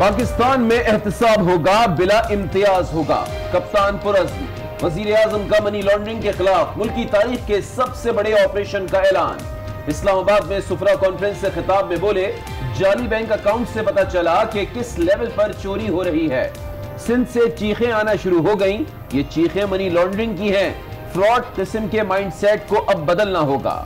पाकिस्तान में एहतसाब होगा, बिला इम्तियाज होगा। कप्तान पुरअज़्म, वज़ीर आज़म का मनी लॉन्ड्रिंग के खिलाफ मुल्की तारीख के सबसे बड़े ऑपरेशन का ऐलान। इस्लामाबाद में सुफरा कॉन्फ्रेंस से खिताब में बोले, जाली बैंक अकाउंट से पता चला कि किस लेवल पर चोरी हो रही है। सिंध से चीखें आना शुरू हो गईं, ये चीखें मनी लॉन्ड्रिंग की हैं। फ्रॉड किस्म के माइंडसेट को अब बदलना होगा।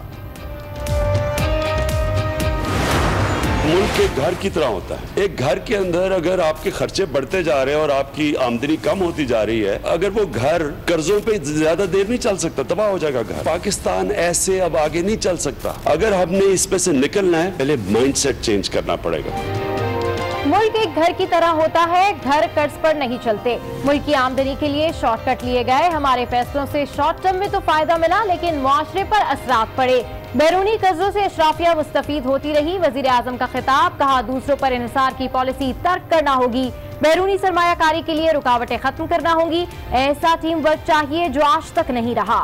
मुल्क एक घर की तरह होता है। एक घर के अंदर अगर आपके खर्चे बढ़ते जा रहे हैं और आपकी आमदनी कम होती जा रही है, अगर वो घर कर्जों पे ज्यादा देर नहीं चल सकता, तबाह हो जाएगा घर। पाकिस्तान ऐसे अब आगे नहीं चल सकता। अगर हमने इस पे से निकलना है, पहले माइंडसेट चेंज करना पड़ेगा। मुल्क एक घर की तरह होता है, घर कर्ज पर नहीं चलते। मुल्क की आमदनी के लिए शॉर्टकट लिए गए। हमारे फैसलों से शॉर्ट टर्म में तो फायदा मिला, लेकिन मुआशरे पर असरात पड़े। बैरूनी कर्जों से अशराफिया मुस्तफीद होती रही। वजीर आजम का खिताब, कहा दूसरों पर इन्हिसार की पॉलिसी तर्क करना होगी। बैरूनी सरमायाकारी के लिए रुकावटें खत्म करना होंगी। ऐसा टीम वर्क चाहिए जो आज तक नहीं रहा।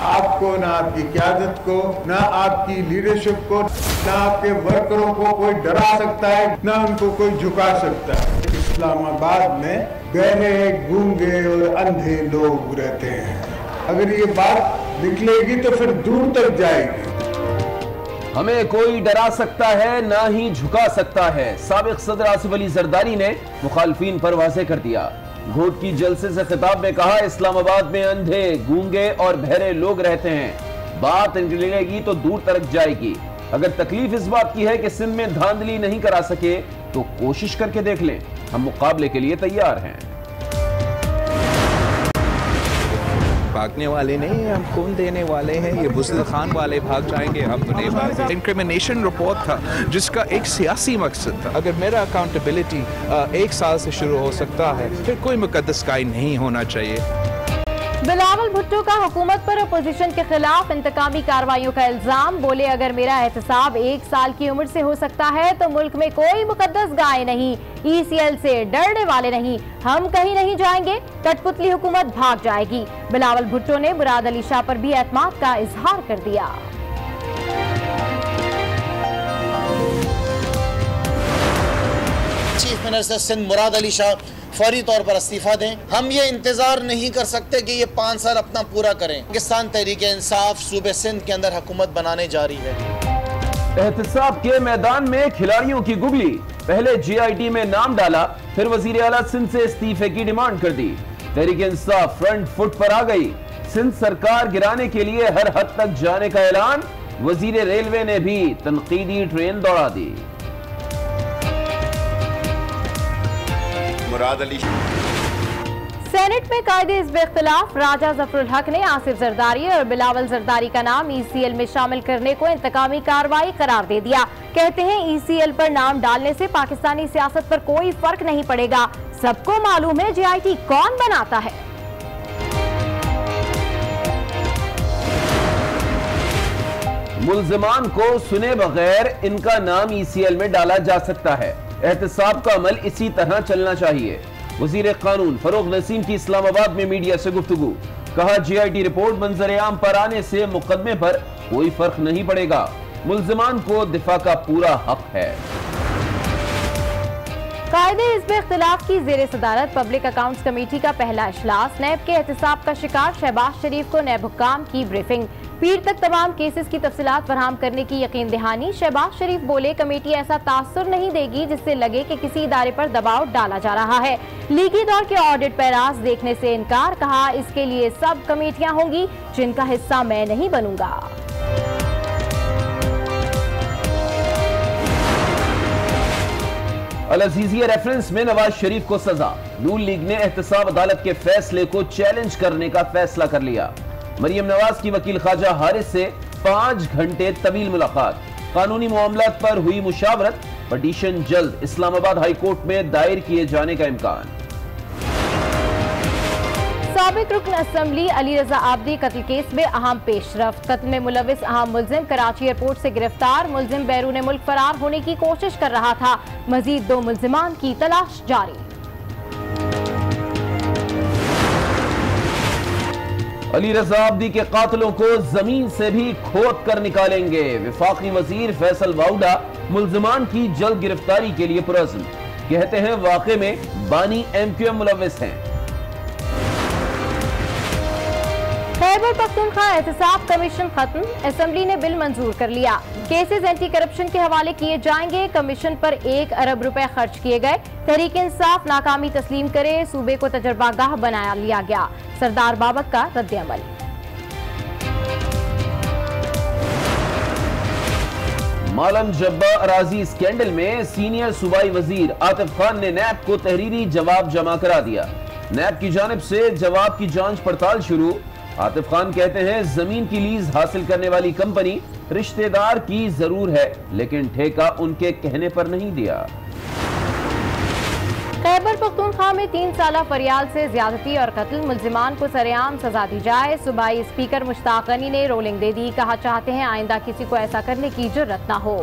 आपको, ना आपकी क़यादत को, ना आपकी लीडरशिप को, ना आपके वर्करों को कोई डरा सकता है, ना उनको कोई झुका सकता है। इस्लामाबाद में बहरे, गूंगे और अंधे लोग रहते हैं। अगर ये बात निकलेगी तो फिर दूर तक जाएगी। हमें कोई डरा सकता है, ना ही झुका सकता है। साबिक सदर आसिफ अली जरदारी ने मुखालफीन पर वाज़ेह कर दिया। घोट की जलसे से खिताब में कहा, इस्लामाबाद में अंधे, गूंगे और बहरे लोग रहते हैं। बात निकलेगी तो दूर तक जाएगी। अगर तकलीफ इस बात की है कि सिंध में धांधली नहीं करा सके, तो कोशिश करके देख लें। हम मुकाबले के लिए तैयार हैं। भागने वाले नहीं, हम खून देने वाले हैं। ये बुज़दिल खान वाले भाग जाएंगे, हम तो नहीं भागेंगे। इंक्रिमिनेशन रिपोर्ट था जिसका एक सियासी मकसद था। अगर मेरा अकाउंटेबिलिटी 1 साल से शुरू हो सकता है, फिर कोई मुकद्दस कायम नहीं होना चाहिए। बिलावल भुट्टो का हुकूमत पर अपोजिशन के खिलाफ इंतकामी कार्रवाइयों का इल्जाम। बोले, अगर मेरा एहतसाब 1 साल की उम्र से हो सकता है तो मुल्क में कोई मुकद्दस गाय नहीं। ECL से डरने वाले नहीं, हम कहीं नहीं जाएंगे। कठपुतली हुकूमत भाग जाएगी। बिलावल भुट्टो ने मुराद अली शाह पर भी एतमाद का इजहार कर दिया। चीफ मिनिस्टर सिंध मुराद अली शाह फौरी तौर पर इस्तीफा दें। हम ये इंतजार नहीं कर सकते कि ये 5 साल अपना पूरा करें। पाकिस्तान तहरीक इंसाफ सूबे सिंध के अंदर हुकूमत बनाने जा रही है। एहतसाब के मैदान में खिलाड़ियों की गुगली। पहले GIT में नाम डाला, फिर वजीर आला सिंध से इस्तीफे की डिमांड कर दी। तहरीक इंसाफ फ्रंट फुट पर आ गई। सिंध सरकार गिराने के लिए हर हद तक जाने का ऐलान। वजीर रेलवे ने भी तनकीदी ट्रेन दौड़ा दी। मुराद अली सेनेट में कायदे इस इख्तिलाफ। राजा जफरुल हक ने आसिफ जरदारी और बिलावल जरदारी का नाम ECL में शामिल करने को इंतकामी कार्रवाई करार दे दिया। कहते हैं ECL पर नाम डालने से पाकिस्तानी सियासत पर कोई फर्क नहीं पड़ेगा। सबको मालूम है GIT कौन बनाता है। मुल्जिमान को सुने बगैर इनका नाम ECL में डाला जा सकता है। एहतसाब का अमल इसी तरह चलना चाहिए। वजीर कानून फरोग नसीम की इस्लामाबाद में मीडिया से गुफ्तगू। कहा, GIT रिपोर्ट मंजर-ए-आम पर आने से मुकदमे पर कोई फर्क नहीं पड़ेगा। मुल्जिमान को दिफा का पूरा हक है। कायदे हिज़्ब इख्तिलाफ की ज़ेर सदारत पब्लिक अकाउंट्स कमेटी का पहला इजलास। नैब के एहतसाब का शिकार शहबाज शरीफ को नैब हुक्काम की ब्रीफिंग। पीर तक तमाम केसेस की तफसीलात फराहम करने की यकीन दहानी। शहबाज शरीफ बोले, कमेटी ऐसा तासुर नहीं देगी जिससे लगे कि किसी इदारे पर दबाव डाला जा रहा है। लीगी दौर के ऑडिट पैराज देखने से इनकार। कहा, इसके लिए सब कमेटियां होंगी जिनका हिस्सा मैं नहीं बनूंगा। अल-अज़ीज़िया रेफरेंस में नवाज शरीफ को सजा। नून लीग ने एहतसाब अदालत के फैसले को चैलेंज करने का फैसला कर लिया। मरियम नवाज की वकील ख्वाजा हारिस से 5 घंटे तवील मुलाकात। कानूनी मामलात पर हुई मुशावरत। पटिशन जल्द इस्लामाबाद हाई कोर्ट में दायर किए जाने का इम्कान। साबिक रुकन असम्बली अली रजा आबदी कत्ल केस में अहम पेशरफ्त। कत्ल में मुलविस अहम मुल्जिम कराची एयरपोर्ट से गिरफ्तार। मुल्जिम बैरून मुल्क फरार होने की कोशिश कर रहा था। मजीद 2 मुल्जिमान की तलाश जारी। अली रजा अब्दी के कातिलों को जमीन से भी खोद कर निकालेंगे। वफाकी वजीर फैसल वाउडा मुल्जिमान की जल्द गिरफ्तारी के लिए पुरअज़्म, कहते हैं वाक़े में बानी MQM मुलव्विस हैं। खैबर पख्तूनख्वा एहतसाब कमीशन खत्म, असेंबली ने बिल मंजूर कर लिया। केसेस एंटी करप्शन के हवाले किए जाएंगे। कमीशन पर 1 अरब रुपए खर्च किए गए। तहरीक इंसाफ नाकामी तस्लीम करे, सूबे को तजर्बागाह बनाया लिया गया। सरदार बाबक का रद्द-ए-अमल। मालन जब्बा अराजी स्कैंडल में सीनियर सूबाई वजीर आतिफ खान ने नैब को तहरीरी जवाब जमा करा दिया। नैब की जानिब से जवाब की जांच पड़ताल शुरू। आतिफ खान कहते हैं जमीन की लीज हासिल करने वाली कंपनी रिश्तेदार की जरूर है, लेकिन ठेका उनके कहने पर नहीं दिया। खैबर पख्तूनख्वा में 3 साला फरियाल से ज्यादती और कत्ल, मुल्जिमान को सरेआम सजा दी जाए। सूबाई स्पीकर मुश्ताक गनी ने रोलिंग दे दी, कहा चाहते हैं आइंदा किसी को ऐसा करने की जुर्रत न हो।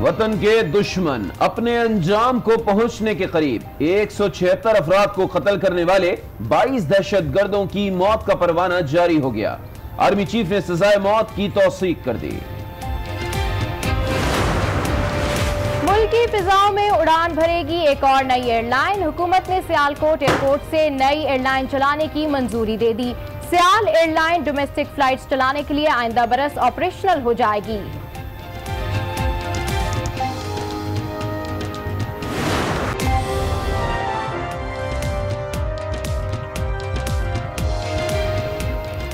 वतन के दुश्मन अपने अंजाम को पहुंचने के करीब 176 अफराद को कत्ल करने वाले 22 दहशतगर्दों की मौत का परवाना जारी हो गया। आर्मी चीफ ने सजाए मौत की तौसीक कर दी। मुल्क की फिजाओं में उड़ान भरेगी एक और नई एयरलाइन। हुकूमत ने सियालकोट एयरपोर्ट से नई एयरलाइन चलाने की मंजूरी दे दी। सियाल एयरलाइन डोमेस्टिक फ्लाइट्स चलाने के लिए आइंदा बरस ऑपरेशनल हो जाएगी।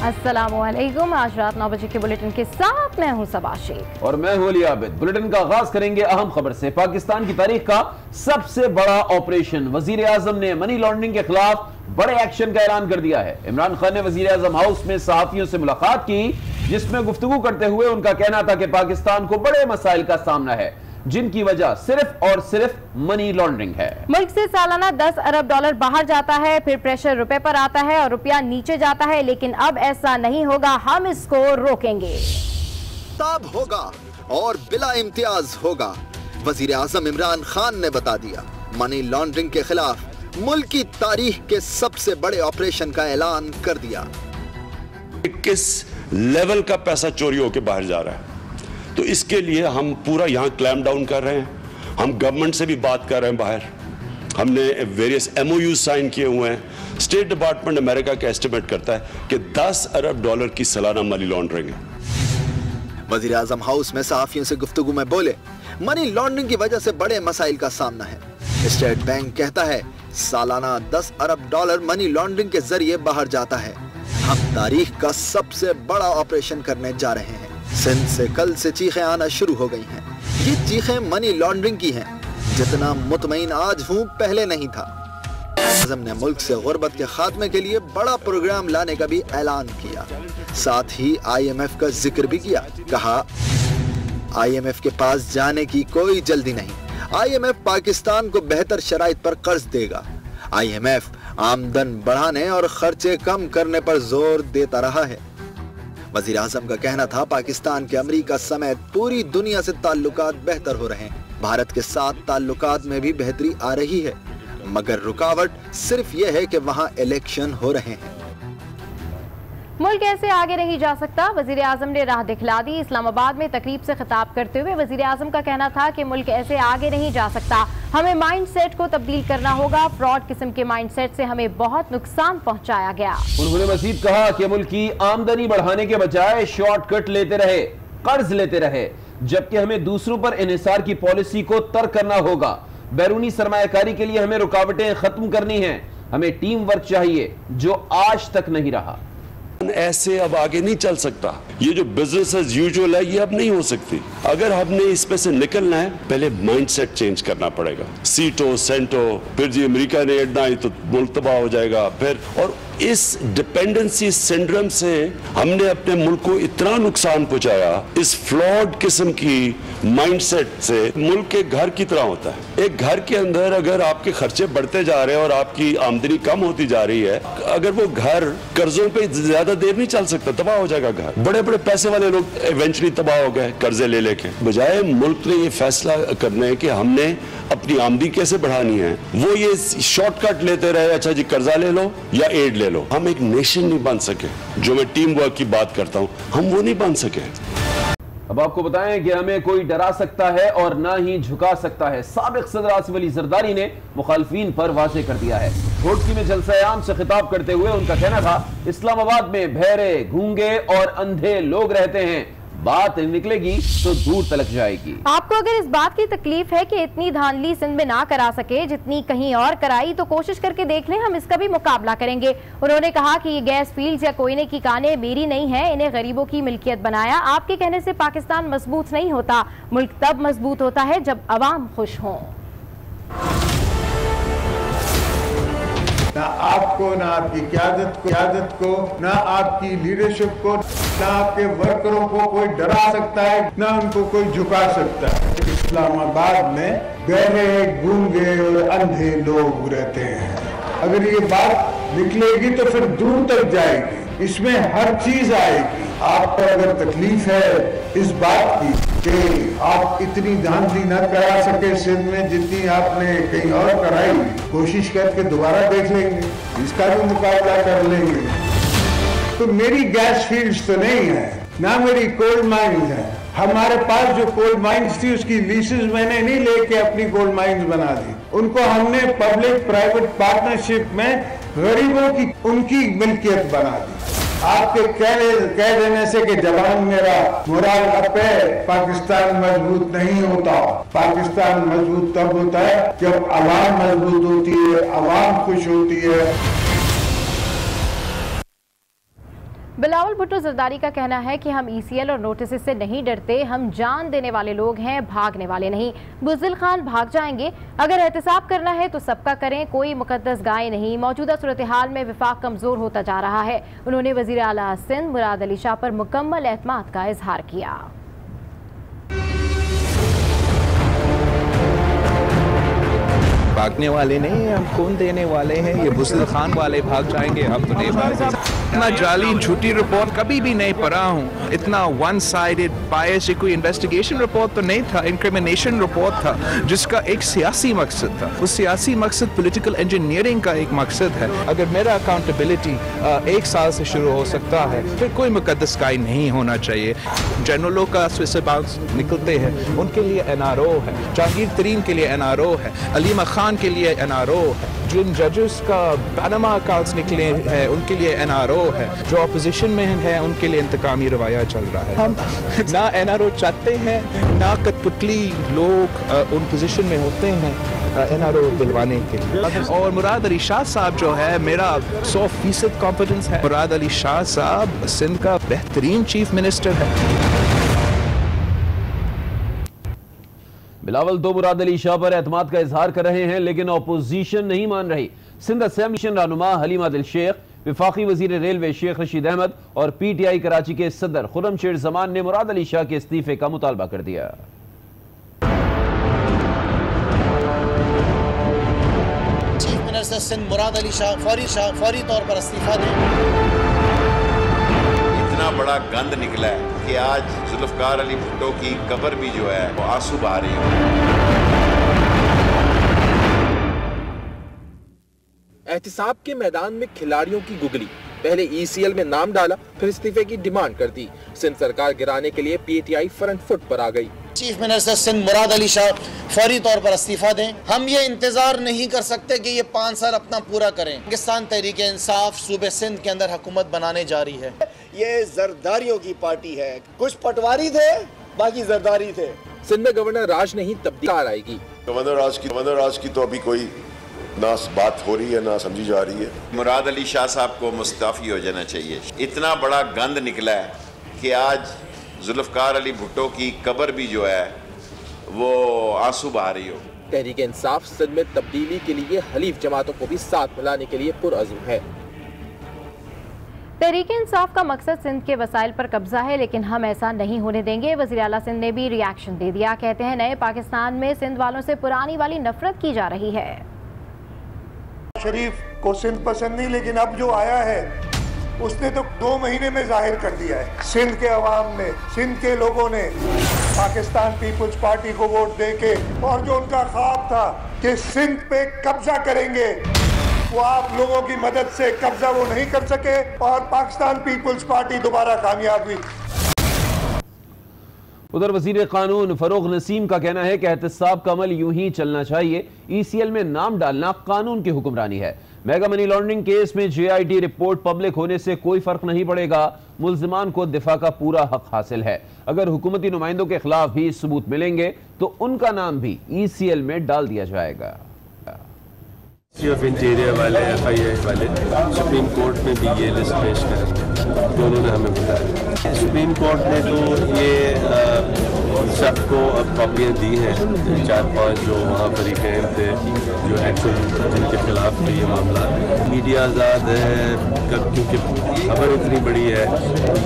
अस्सलामुअलैकुम। आज रात 9 बजे के बुलेटिन के साथ मैं हूं सबा शेख और मैं हूं अली आबिद। बुलेटिन का आगाज करेंगे अहम खबर से। पाकिस्तान की तारीख का सबसे बड़ा ऑपरेशन, वजीर आजम ने मनी लॉन्ड्रिंग के खिलाफ बड़े एक्शन का ऐलान कर दिया है। इमरान खान ने वजीर आजम हाउस में सहाफियों से मुलाकात की, जिसमें गुफ्तगू करते हुए उनका कहना था कि पाकिस्तान को बड़े मसाइल का सामना है, जिनकी वजह सिर्फ और सिर्फ मनी लॉन्ड्रिंग है। मुल्क से सालाना 10 अरब डॉलर बाहर जाता है, फिर प्रेशर रुपए पर आता है और रुपया नीचे जाता है, लेकिन अब ऐसा नहीं होगा, हम इसको रोकेंगे। तब होगा और बिला इम्तियाज होगा, वजीर आजम इमरान खान ने बता दिया। मनी लॉन्ड्रिंग के खिलाफ मुल्क की तारीख के सबसे बड़े ऑपरेशन का ऐलान कर दिया। किस लेवल का पैसा चोरी होकर बाहर जा रहा है, तो इसके लिए हम पूरा यहाँ क्लैम डाउन कर रहे हैं। हम गवर्नमेंट से भी बात कर रहे हैं बाहर। हमने वेरियस MOU साइन किए हुए हैं। स्टेट डिपार्टमेंट अमेरिका का एस्टिमेट करता है कि 10 अरब डॉलर की सालाना मनी लॉन्ड्रिंग है। वजीर आजम हाउस में सहाफियों से गुफ्तगू में बोले, मनी लॉन्ड्रिंग की वजह से बड़े मसाइल का सामना है। स्टेट बैंक कहता है सालाना 10 अरब डॉलर मनी लॉन्ड्रिंग के जरिए बाहर जाता है। हम तारीख का सबसे बड़ा ऑपरेशन करने जा रहे हैं। सिंध से कल से चीखें आना शुरू हो गई हैं। ये चीखें मनी लॉन्ड्रिंग की हैं। जितना मुतमईन आज हूँ पहले नहीं था। आज़म ने मुल्क से गुर्बत के खात्मे के लिए बड़ा प्रोग्राम लाने का भी ऐलान किया। साथ ही IMF का जिक्र भी किया। कहा IMF के पास जाने की कोई जल्दी नहीं। IMF पाकिस्तान को बेहतर शराइत पर कर्ज देगा। IMF आमदन बढ़ाने और खर्चे कम करने पर जोर देता रहा है। वजीर आजम का कहना था पाकिस्तान के अमेरिका समेत पूरी दुनिया से ताल्लुकात बेहतर हो रहे हैं। भारत के साथ ताल्लुकात में भी बेहतरी आ रही है, मगर रुकावट सिर्फ यह है कि वहाँ इलेक्शन हो रहे हैं। मुल्क ऐसे आगे नहीं जा सकता, वजीर आजम ने राह दिखला दी। इस्लामाबाद में तकरीब से खिताब करते हुए वजीर आजम का कहना था कि मुल्क ऐसे आगे नहीं जा सकता, हमें माइंड सेट को तब्दील करना होगा। फ्रॉड किस्म के माइंड सेट से हमें बहुत नुकसान पहुंचाया गया। उन्होंने मजीद कहा कि मुल्क की आमदनी बढ़ाने के बजाय शॉर्टकट लेते रहे, कर्ज लेते रहे, जबकि हमें दूसरों पर इन्हिसार की पॉलिसी को तर्क करना होगा। बैरूनी सरमायाकारी के लिए हमें रुकावटें खत्म करनी है। हमें टीम वर्क चाहिए, जो आज तक नहीं रहा। ऐसे अब आगे नहीं चल सकता। ये जो बिजनेस एज यूजुअल है, ये अब नहीं हो सकती। अगर हमने इसमें से निकलना है, पहले माइंडसेट चेंज करना पड़ेगा। सीटो सेंटो, फिर जी अमेरिका ने एड ना आई तो मुल्क तबाह हो जाएगा। फिर और इस डिपेंडेंसी सिंड्रोम से हमने अपने मुल्क को इतना नुकसान पहुंचाया। इस फ्लॉड किस्म की माइंडसेट से मुल्क के घर की तरह होता है। एक घर के अंदर अगर आपके खर्चे बढ़ते जा रहे हैं और आपकी आमदनी कम होती जा रही है, अगर वो घर कर्जों पे ज्यादा देर नहीं चल सकता, तबाह हो जाएगा घर। बड़े बड़े पैसे वाले लोग इवेंचुअली तबाह हो गए कर्जे ले लेके। बजाय मुल्क ने ये फैसला करना है कि हमने अपनी आमदनी कैसे बढ़ानी है, वो ये शॉर्टकट लेते रहे, अच्छा जी कर्जा ले लो या एड ले लो। हम एक नेशन नहीं बन सके, जो मैं टीम वर्क की बात करता हूं, हम वो नहीं बन सके। अब आपको बताएं कि हमें कोई डरा सकता है और ना ही झुका सकता है, साबिक सदर आसिफ अली जरदारी ने मुखालफीन पर वाजे कर दिया है। घोटकी में जलसा आम से खिताब करते हुए उनका कहना था, इस्लामाबाद में बहरे, गूंगे और अंधे लोग रहते हैं, बात निकलेगी तो दूर तलक जाएगी। आपको अगर इस बात की तकलीफ है कि इतनी धांधली सिंध में ना करा सके जितनी कहीं और कराई, तो कोशिश करके देख लें, हम इसका भी मुकाबला करेंगे। उन्होंने कहा कि ये गैस फील्ड या कोयले की कानें मेरी नहीं है, इन्हें गरीबों की मिल्कियत बनाया। आपके कहने से पाकिस्तान मजबूत नहीं होता, मुल्क तब मजबूत होता है जब अवाम खुश हों। ना आपको, ना आपकी क़यादत को, ना आपकी लीडरशिप को, ना आपके वर्करों को कोई डरा सकता है, ना उनको कोई झुका सकता है। इस्लामाबाद में बहरे, गूंगे और अंधे लोग रहते हैं। अगर ये बात निकलेगी तो फिर दूर तक जाएगी, इसमें हर चीज आएगी। आपको अगर तकलीफ है इस बात की कि आप इतनी धांधली न करा सके सिंध में जितनी आपने कहीं और कराई, कोशिश करके दोबारा देख लेंगे, इसका भी मुकाबला कर लेंगे। तो मेरी गैस फील्ड्स तो नहीं है, ना मेरी कोल माइंस है। हमारे पास जो कोल माइंस थी उसकी लीसेस मैंने नहीं लेके अपनी कोल माइंस बना दी, उनको हमने पब्लिक प्राइवेट पार्टनरशिप में गरीबों की उनकी मिल्कियत बना दी। आपके कह देने से कि जवान मेरा मुराद अप है, पाकिस्तान मजबूत नहीं होता। पाकिस्तान मजबूत तब होता है जब आवाम मजबूत होती है, आवाम खुश होती है। बिलावल भुट्टो जरदारी का कहना है कि हम ECL और नोटिस से नहीं डरते, हम जान देने वाले लोग हैं, भागने वाले नहीं। बुज़दिल खान भाग जाएंगे, अगर एहतिसाब करना है तो सबका करें, कोई मुकद्दस गाय नहीं। मौजूदा सूरत हाल में विफाक कमजोर होता जा रहा है। उन्होंने वज़ीर आला सिंध मुराद अली शाह पर मुकम्मल एतमाद का इजहार किया। भागने वाले नहीं, हम कौन देने वाले हैं, ये बुज़दिल खान वाले भाग जाएंगे, हम तो नहीं भागेंगे। इतना जाली झूठी रिपोर्ट कभी भी नहीं पढ़ा हूँ, इतना वन साइडेड बायस कोई इन्वेस्टिगेशन रिपोर्ट तो नहीं था, इंक्रिमिनेशन रिपोर्ट था जिसका एक सियासी मकसद था। उस सियासी मकसद पॉलिटिकल इंजीनियरिंग का एक मकसद है। अगर मेरा अकाउंटेबिलिटी 1 साल से शुरू हो सकता है, फिर कोई मुकद्दस कायम नहीं होना चाहिए। जनरलों का स्विस बाउंस निकलते हैं, उनके लिए NRO है, जहांगीर तरीन के लिए NRO है, अलीमा खान के लिए NRO है, जिन जजेस का पैनामा अकाउंट्स निकले हैं उनके लिए NRO है, जो अपोजिशन में है उनके लिए इंतकामी रवाया चल रहा है। हम ना NRO चाहते हैं, ना कठपुतली लोग उन पोजीशन में होते हैं NRO दिलवाने के लिए। और मुराद अली शाह साहब जो है, मेरा 100% कॉन्फिडेंस है, मुराद अली शाह साहब सिंध का बेहतरीन चीफ मिनिस्टर है। बिलावल तो मुराद अली शाह पर एतमाद का इजहार कर रहे हैं, लेकिन अपोजिशन नहीं मान रही। सिंध असेंबली रहनुमा हलीमा दिल शेख, विफाकी वजीर रेलवे शेख रशीद अहमद और PTI कराची के सदर खुर्रम शेर जमान ने मुराद अली शाह के इस्तीफे का मुतालबा कर दिया। चीफ मिनिस्टर सिंध मुराद अली शाह फौरी तौर पर इस्तीफा दें। इतना बड़ा गंद निकला है कि आज जुल्फकार अली भुट्टो की कब्र भी जो है वो आंसू बहा रही है। एहतिसाब के मैदान में खिलाड़ियों की गुगली, पहले ECL में नाम डाला, फिर इस्तीफे की डिमांड कर दी। सिंध सरकार गिराने के लिए PTI फ्रंट फुट पर आ गई। चीफ मिनिस्टर सिंध मुराद अली शाह फौरी तौर पर इस्तीफा दें। हम ये इंतजार नहीं कर सकते कि ये 5 साल अपना पूरा करें। पाकिस्तान तहरीक इंसाफ सूबे सिंध के अंदर हुकूमत बनाने जा रही है। ये जरदारियों की पार्टी है, कुछ पटवारी थे, बाकी जरदारी थे। सिंध में गवर्नर राज नहीं तब्दीली आएगी। गवर्नर राज की तो अभी कोई ना बात हो रही है, ना समझी जा रही है। मुराद अली शाह साहब को मुस्ताफी हो जाना चाहिए। इतना बड़ा गंद निकला है कि आज जुल्फकार अली भुट्टो की कब्र भी जो है वो आंसू बहा रही हो। तहरीक इंसाफ सिंध में तब्दीली के लिए हलीफ जमातों को भी साथ मिलाने के लिए पुरअज़्म है। तहरीक इंसाफ का मकसद सिंध के वसाइल पर कब्जा है, लेकिन हम ऐसा नहीं होने देंगे। वज़ीर आला सिंध ने भी रिएक्शन दे दिया। कहते हैं नए पाकिस्तान में सिंध वालों से पुरानी वाली नफरत की जा रही है। शरीफ को सिंध पसंद नहीं, लेकिन अब जो आया है उसने तो 2 महीने में जाहिर कर दिया है। सिंध के अवाम ने, सिंध के लोगों ने पाकिस्तान पीपुल्स पार्टी को वोट देके और जो उनका ख्वाब था कि सिंध पे कब्जा करेंगे, वो आप लोगों की मदद से कब्जा वो नहीं कर सके और पाकिस्तान पीपुल्स पार्टी दोबारा कामयाब हुई। उधर वजीर कानून फरोग नसीम का कहना है कि एहतसाब का अमल यूं ही चलना चाहिए, ECL में नाम डालना कानून की हुक्मरानी है। मेगा मनी लॉन्ड्रिंग केस में JIT रिपोर्ट पब्लिक होने से कोई फर्क नहीं पड़ेगा, मुल्जिमान को दिफा का पूरा हक हासिल है। अगर हुकूमती नुमाइंदों के खिलाफ भी सबूत मिलेंगे तो उनका नाम भी ECL में डाल दिया जाएगा। ऑफ इंटीरियर वाले FIA वाले सुप्रीम कोर्ट में भी ये लिस्ट पेश करेंगे, दोनों ने हमें बताया। सुप्रीम कोर्ट ने तो ये सबको अब कॉपियाँ दी हैं, 4-5 जो वहाँ फरीकैन थे जो एक्चुअल जिनके खिलाफ थे ये मामला। मीडिया आज़ाद है क्योंकि खबर इतनी बड़ी है,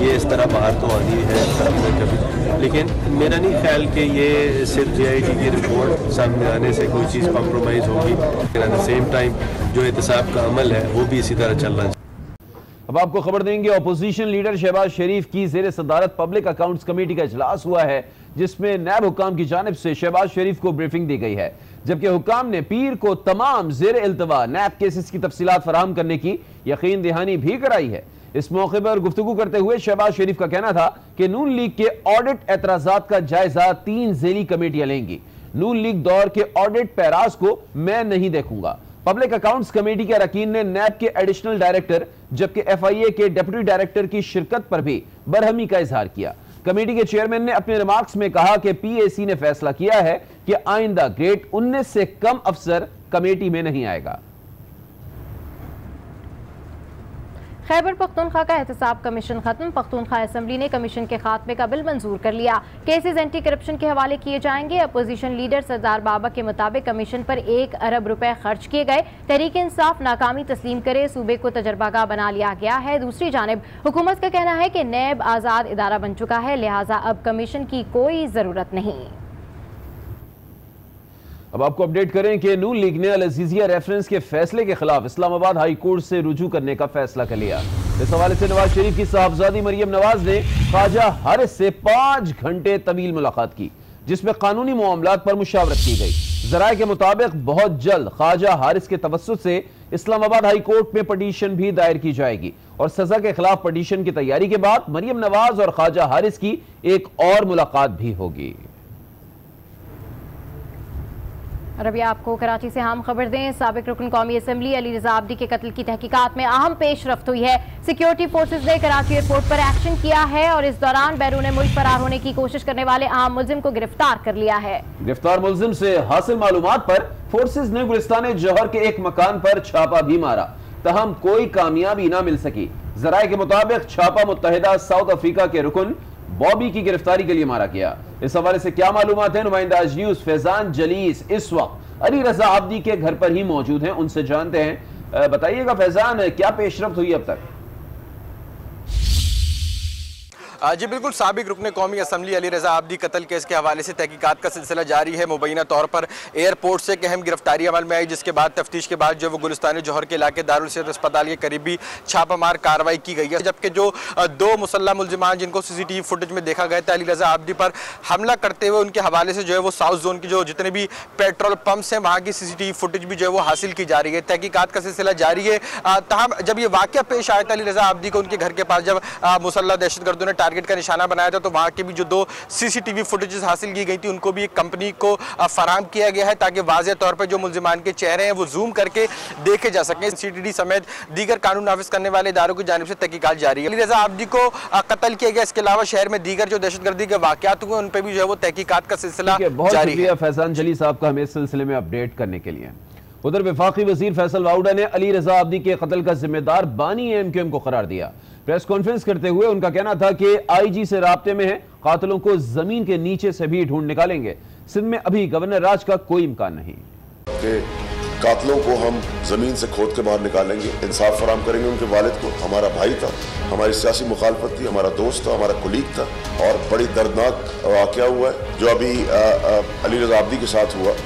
ये इस तरह बाहर तो आनी है कभी न कभी, लेकिन मेरा नहीं ख्याल कि ये सिर्फ JIT की रिपोर्ट सामने आने से कोई चीज़ कॉम्प्रोमाइज़ होगी। एट द सेम टाइम जो एहतसाब का अमल है वो भी इसी तरह चलना चाहिए। अब आपको खबर देंगे, अपोजिशन लीडर शहबाज शरीफ की जेर सदारत पब्लिक अकाउंट्स कमेटी का इजलास हुआ है, जिसमें नैब हुकाम की जानिब से शहबाज शरीफ को ब्रीफिंग दी गई है, जबकि हुकाम ने पीर को तमाम जेर इल्तवा नैब केसेस की तफसीलात फराहम करने की यकीन दहानी भी कराई है। इस मौके पर गुफ्तगू करते हुए शहबाज शरीफ का कहना था कि नून लीग के ऑडिट एतराजात का जायजा 3 ज़ेली कमेटियां लेंगी। नून लीग दौर के ऑडिट पैराज को मैं नहीं देखूंगा। पब्लिक अकाउंट्स कमेटी के अरकान ने नैब के एडिशनल डायरेक्टर जबकि FIA के डिप्टी डायरेक्टर की शिरकत पर भी बरहमी का इजहार किया। कमेटी के चेयरमैन ने अपने रिमार्क्स में कहा कि PAC ने फैसला किया है कि आइंदा ग्रेड 19 से कम अफसर कमेटी में नहीं आएगा। खैबर पख्तूनख्वा का एहतसाब कमीशन खत्म, पख्तूनख्वा असेंबली ने कमीशन के खात्मे का बिल मंजूर कर लिया। केसेस एंटी करप्शन के हवाले किए जाएंगे। अपोजिशन लीडर सरदार बाबा के मुताबिक कमीशन पर 1 अरब रुपए खर्च किए गए। तहरीक इंसाफ नाकामी तस्लीम करे सूबे को तजर्बागाह बना लिया गया है। दूसरी जानिब हुकूमत का कहना है कि नैब आज़ाद इदारा बन चुका है, लिहाजा अब कमीशन की कोई जरूरत नहीं। अब आपको अपडेट करें कि नून लीग ने अल अजीजिया रेफरेंस के फैसले के खिलाफ इस्लामाबाद हाई कोर्ट से रुजू करने का फैसला कर लिया। इस हवाले से नवाज शरीफ की साहबजादी मरियम नवाज ने ख्वाजा हारिस से 5 घंटे तवील मुलाकात की, जिसमें कानूनी मामलात पर मुशावरत की गई। जराये के मुताबिक बहुत जल्द ख्वाजा हारिस के तवस्सुत से इस्लामाबाद हाई कोर्ट में पटिशन भी दायर की जाएगी और सजा के खिलाफ पटिशन की तैयारी के बाद मरियम नवाज और ख्वाजा हारिस की एक और मुलाकात भी होगी। और अभी आपको कराची से हम खबर दें, साबिक रुकन कौमी असम्बली अली रजा आब्दी के कत्ल की तहकीकात में अहम पेशरफ्त हुई है। सिक्योरिटी फोर्सेज ने कराची एयरपोर्ट पर एक्शन किया है और इस दौरान बैरून मुल्क फरार होने की कोशिश करने वाले अहम मुल्जिम को गिरफ्तार कर लिया है। गिरफ्तार मुल्जिम से हासिल मालूमात पर फोर्सेज ने गुलिस्तान जौहर के एक मकान पर छापा भी मारा, तहम कोई कामयाबी न मिल सकी। जराये के मुताबिक छापा मुत्तहिदा साउथ अफ्रीका के रुकन बॉबी की गिरफ्तारी के लिए मारा गया। इस हवाले से क्या मालूमात है, नुमाइंदा आज न्यूज फैजान जलीस इस वक्त अली रजा आब्दी के घर पर ही मौजूद हैं, उनसे जानते हैं। बताइएगा फैजान, क्या पेशरफ्त हुई अब तक? जी बिल्कुल, साबिक रुकन कौमी असम्बली अली रजा आब्दी कत्ल केस के हवाले से तहकीकात का सिलसिला जारी है। मुबैना तौर पर एयरपोर्ट से एक अहम गिरफ्तारी अमल में आई, जिसके बाद तफ्तीश के बाद जो वो गुलिस्तान जौहर के इलाके दारुल सेहत अस्पताल के करीब भी छापामार कार्रवाई की गई है। जबकि जो 2 मुसल्लह मुल्जिमान जिनको CCTV फुटेज में देखा गया था अली रजा आब्दी पर हमला करते हुए, उनके हवाले से जो है वो साउथ जोन की जो जितने भी पेट्रोल पंप्स हैं वहाँ की CCTV फुटेज भी जो है वो हासिल की जा रही है। तहकीकात का सिलसिला जारी है। तहम जब ये वाक़या पेश आया था अली रजा आब्दी को उनके घर के पास जब मुसल्लह दहशतगर्दों ने टारगेट का निशाना बनाया था, तो वहाँ के भी जो 2 CCTV फुटेजेस हासिल की गई थी उनको भी एक कंपनी को फराहम किया गया है, ताकि वाज़ेह तौर पर जो मुल्जिमान के चेहरे हैं वो जूम करके देखे जा सकें। CTD समेत दीगर कानून नाफिज करने वाले इदारों की जानिब से तहकीकात जारी है। अली रजा आब्दी को कत्ल किया गया, इसके अलावा शहर में दीगर जो दहशतगर्दी के वाक़यात हुए उन पर भी जो है वो तहकीकात का सिलसिला जारी है। फैजान जली साहब का हमें इस सिलसिले में अपडेट करने के लिए। उधर वफाकी वजीर फैसल वाउडा ने अली रजा आब्दी के कत्ल का जिम्मेदार बानी AMQM को करार दिया। प्रेस कॉन्फ्रेंस करते हुए उनका कहना था कि IG से राब्ते में है, कातिलों को जमीन के नीचे से भी ढूंढ निकालेंगे। सिंध में अभी गवर्नर राज का कोई इम्कान नहीं कि कातिलों को हम जमीन से खोद के बाहर निकालेंगे, इंसाफ फराम करेंगे। उनके वालिद को, हमारा भाई था, हमारी सियासी मुखालफत थी, हमारा दोस्त था, हमारा कुलीग था, और बड़ी दर्दनाक वाक़या हुआ है जो अभी अली रजा आब्दी के साथ हुआ।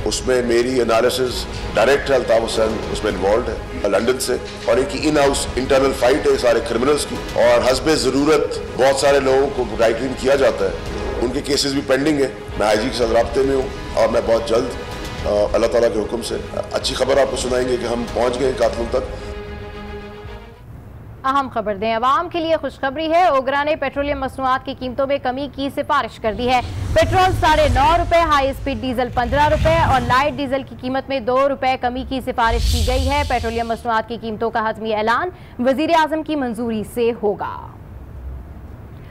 उसमें मेरी एनालिसिस डायरेक्टर अल्ताफ हुसैन उसमें इन्वॉल्व है लंदन से, और इनकी इन हाउस इंटरनल फाइट है सारे क्रिमिनल्स की, और हस्बे ज़रूरत बहुत सारे लोगों को गाइडलाइन किया जाता है। उनके केसेस भी पेंडिंग है। मैं आईजी के साथ राब्ते में हूँ और मैं बहुत जल्द अल्लाह ताला के हुक्म से अच्छी खबर आपको सुनाएंगे कि हम पहुँच गए कातिलों तक। अहम खबर दें, अवाम के लिए खुशखबरी है। ओगरा ने पेट्रोलियम मसनूआत की कीमतों में कमी की सिफारिश कर दी है। पेट्रोल 9.5 रुपए, हाई स्पीड डीजल 15 रुपए और लाइट डीजल की कीमत में 2 रुपए कमी की सिफारिश की गई है। पेट्रोलियम मसनूआत की कीमतों का हतमी ऐलान वजीर आजम की मंजूरी से होगा।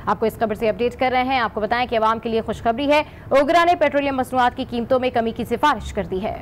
आपको इस खबर से अपडेट कर रहे हैं। आपको बताएं कि अवाम के लिए खुशखबरी है। ओगरा ने पेट्रोलियम मसनूआत की कीमतों में कमी की सिफारिश कर दी है।